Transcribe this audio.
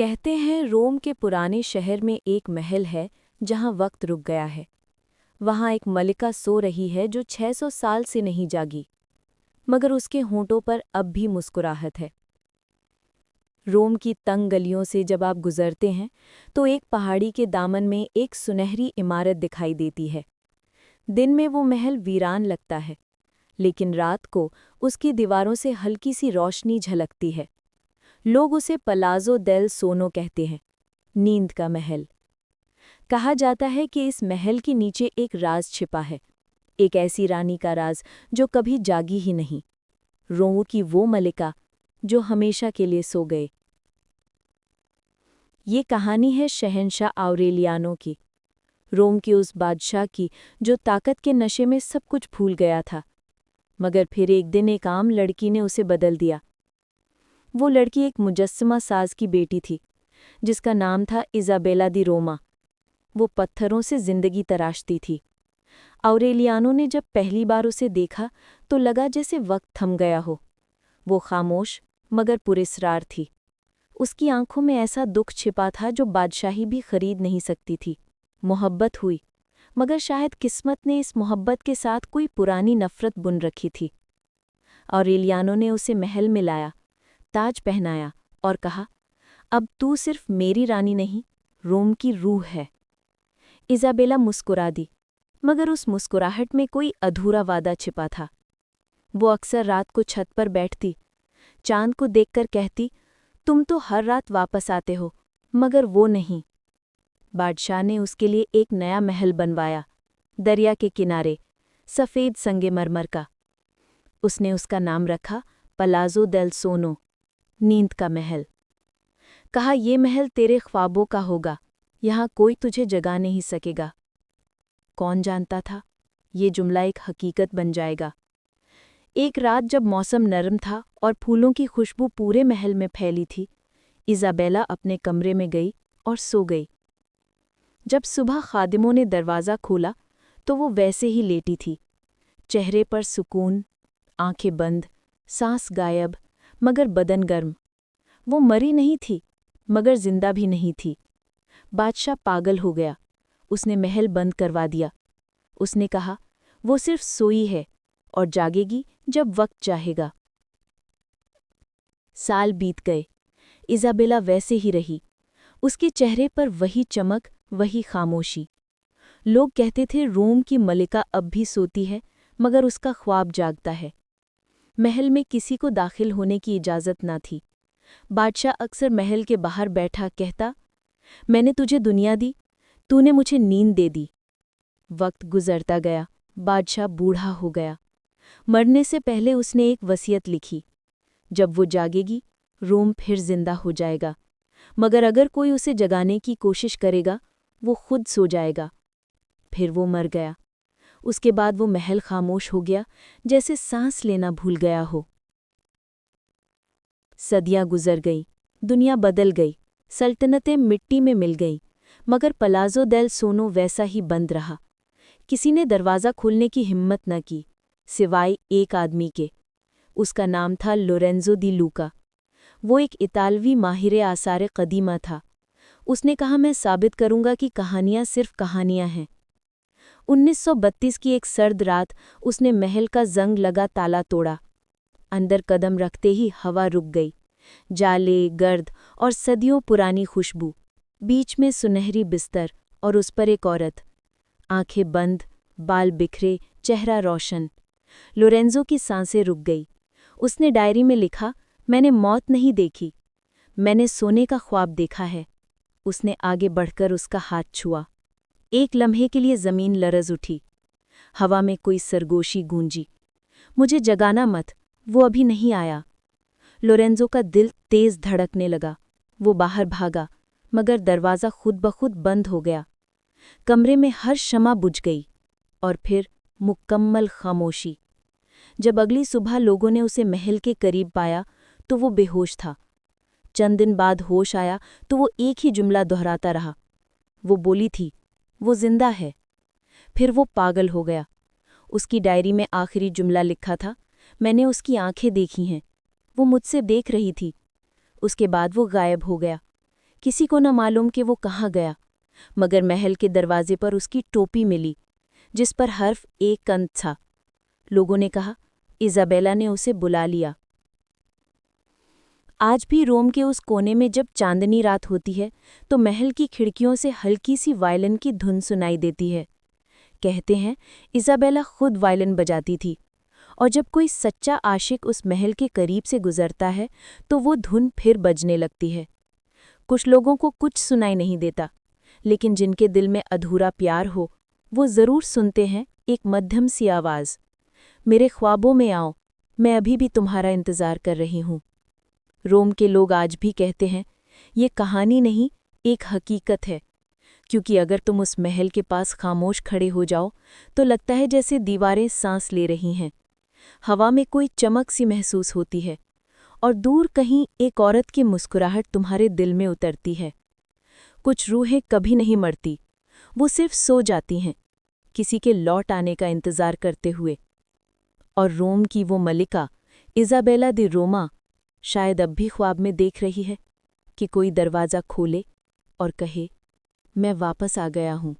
कहते हैं रोम के पुराने शहर में एक महल है जहां वक्त रुक गया है। वहां एक मलिका सो रही है जो 600 साल से नहीं जागी, मगर उसके होंठों पर अब भी मुस्कुराहट है। रोम की तंग गलियों से जब आप गुजरते हैं तो एक पहाड़ी के दामन में एक सुनहरी इमारत दिखाई देती है। दिन में वो महल वीरान लगता है, लेकिन रात को उसकी दीवारों से हल्की सी रोशनी झलकती है। लोग उसे पलाज़ो डेल सोनो कहते हैं, नींद का महल। कहा जाता है कि इस महल के नीचे एक राज छिपा है, एक ऐसी रानी का राज जो कभी जागी ही नहीं, रोम की वो मलिका जो हमेशा के लिए सो गए। ये कहानी है शहंशाह आउरेलियानो की, रोम के उस बादशाह की जो ताकत के नशे में सब कुछ भूल गया था, मगर फिर एक दिन एक आम लड़की ने उसे बदल दिया। वो लड़की एक मुजस्समा साज की बेटी थी, जिसका नाम था इज़ाबेला दी रोमा। वो पत्थरों से जिंदगी तराशती थी। आउरेलियानो ने जब पहली बार उसे देखा तो लगा जैसे वक्त थम गया हो। वो खामोश मगर पुरस्कार थी। उसकी आंखों में ऐसा दुख छिपा था जो बादशाही भी खरीद नहीं सकती थी। मोहब्बत हुई, मगर शायद किस्मत ने इस मोहब्बत के साथ कोई पुरानी नफरत बुन रखी थी। आउरेलियानो ने उसे महल में लाया, ताज पहनाया और कहा, अब तू सिर्फ मेरी रानी नहीं, रोम की रूह है। इज़ाबेला मुस्कुरा दी, मगर उस मुस्कुराहट में कोई अधूरा वादा छिपा था। वो अक्सर रात को छत पर बैठती, चांद को देखकर कहती, तुम तो हर रात वापस आते हो, मगर वो नहीं। बादशाह ने उसके लिए एक नया महल बनवाया, दरिया के किनारे, सफ़ेद संगमरमर का। उसने उसका नाम रखा पलाज़ो डेल सोनो, नींद का महल। कहा, ये महल तेरे ख्वाबों का होगा, यहाँ कोई तुझे जगा नहीं सकेगा। कौन जानता था, ये जुमला एक हकीकत बन जाएगा। एक रात जब मौसम नरम था और फूलों की खुशबू पूरे महल में फैली थी, इज़ाबेला अपने कमरे में गई और सो गई। जब सुबह खादिमों ने दरवाज़ा खोला तो वो वैसे ही लेटी थी, चेहरे पर सुकून, आंखें बंद, सांस गायब, मगर बदन गर्म। वो मरी नहीं थी, मगर जिंदा भी नहीं थी। बादशाह पागल हो गया, उसने महल बंद करवा दिया। उसने कहा, वो सिर्फ सोई है और जागेगी जब वक्त चाहेगा। साल बीत गए, इज़ाबेला वैसे ही रही, उसके चेहरे पर वही चमक, वही खामोशी। लोग कहते थे रोम की मलिका अब भी सोती है, मगर उसका ख्वाब जागता है। महल में किसी को दाखिल होने की इजाज़त न थी। बादशाह अक्सर महल के बाहर बैठा कहता, मैंने तुझे दुनिया दी, तूने मुझे नींद दे दी। वक्त गुजरता गया, बादशाह बूढ़ा हो गया। मरने से पहले उसने एक वसीयत लिखी, जब वो जागेगी, रोम फिर जिंदा हो जाएगा, मगर अगर कोई उसे जगाने की कोशिश करेगा, वो खुद सो जाएगा। फिर वो मर गया। उसके बाद वो महल खामोश हो गया, जैसे सांस लेना भूल गया हो। सदियां गुजर गईं, दुनिया बदल गई, सल्तनतें मिट्टी में मिल गईं, मगर पलाज़ो डेल सोनो वैसा ही बंद रहा। किसी ने दरवाज़ा खोलने की हिम्मत न की, सिवाय एक आदमी के। उसका नाम था लोरेंज़ो दी लूका। वो एक इतालवी माहिर आसार कदीमा था। उसने कहा, मैं साबित करूंगा कि कहानियां सिर्फ कहानियां हैं। 1932 की एक सर्द रात उसने महल का जंग लगा ताला तोड़ा। अंदर कदम रखते ही हवा रुक गई, जाले, गर्द और सदियों पुरानी खुशबू। बीच में सुनहरी बिस्तर और उस पर एक औरत, आंखें बंद, बाल बिखरे, चेहरा रोशन। लोरेंज़ो की सांसें रुक गई। उसने डायरी में लिखा, मैंने मौत नहीं देखी, मैंने सोने का ख्वाब देखा है। उसने आगे बढ़कर उसका हाथ छुआ। एक लम्हे के लिए ज़मीन लरज़ उठी, हवा में कोई सरगोशी गूंजी। मुझे जगाना मत, वो अभी नहीं आया। लोरेंज़ो का दिल तेज धड़कने लगा। वो बाहर भागा, मगर दरवाज़ा खुद ब खुद बंद हो गया। कमरे में हर शमा बुझ गई और फिर मुकम्मल खामोशी। जब अगली सुबह लोगों ने उसे महल के करीब पाया तो वो बेहोश था। चंद दिन बाद होश आया तो वो एक ही जुमला दोहराता रहा। वो बोली थी, वो जिंदा है। फिर वो पागल हो गया। उसकी डायरी में आखिरी जुमला लिखा था, मैंने उसकी आंखें देखी हैं, वो मुझसे देख रही थी। उसके बाद वो गायब हो गया। किसी को न मालूम कि वो कहाँ गया, मगर महल के दरवाजे पर उसकी टोपी मिली, जिस पर हर्फ एक अंत था। लोगों ने कहा, इज़ाबेला ने उसे बुला लिया। आज भी रोम के उस कोने में जब चांदनी रात होती है तो महल की खिड़कियों से हल्की सी वायलिन की धुन सुनाई देती है। कहते हैं इज़ाबेला खुद वायलिन बजाती थी, और जब कोई सच्चा आशिक उस महल के करीब से गुजरता है तो वो धुन फिर बजने लगती है। कुछ लोगों को कुछ सुनाई नहीं देता, लेकिन जिनके दिल में अधूरा प्यार हो वो ज़रूर सुनते हैं एक मध्यम सी आवाज़, मेरे ख्वाबों में आओ, मैं अभी भी तुम्हारा इंतज़ार कर रही हूँ। रोम के लोग आज भी कहते हैं, ये कहानी नहीं, एक हकीकत है, क्योंकि अगर तुम उस महल के पास खामोश खड़े हो जाओ तो लगता है जैसे दीवारें सांस ले रही हैं। हवा में कोई चमक सी महसूस होती है, और दूर कहीं एक औरत की मुस्कुराहट तुम्हारे दिल में उतरती है। कुछ रूहें कभी नहीं मरती, वो सिर्फ सो जाती हैं, किसी के लौट आने का इंतज़ार करते हुए। और रोम की वो मलिका इज़ाबेला दी रोमा शायद अब भी ख्वाब में देख रही है कि कोई दरवाज़ा खोले और कहे, मैं वापस आ गया हूँ।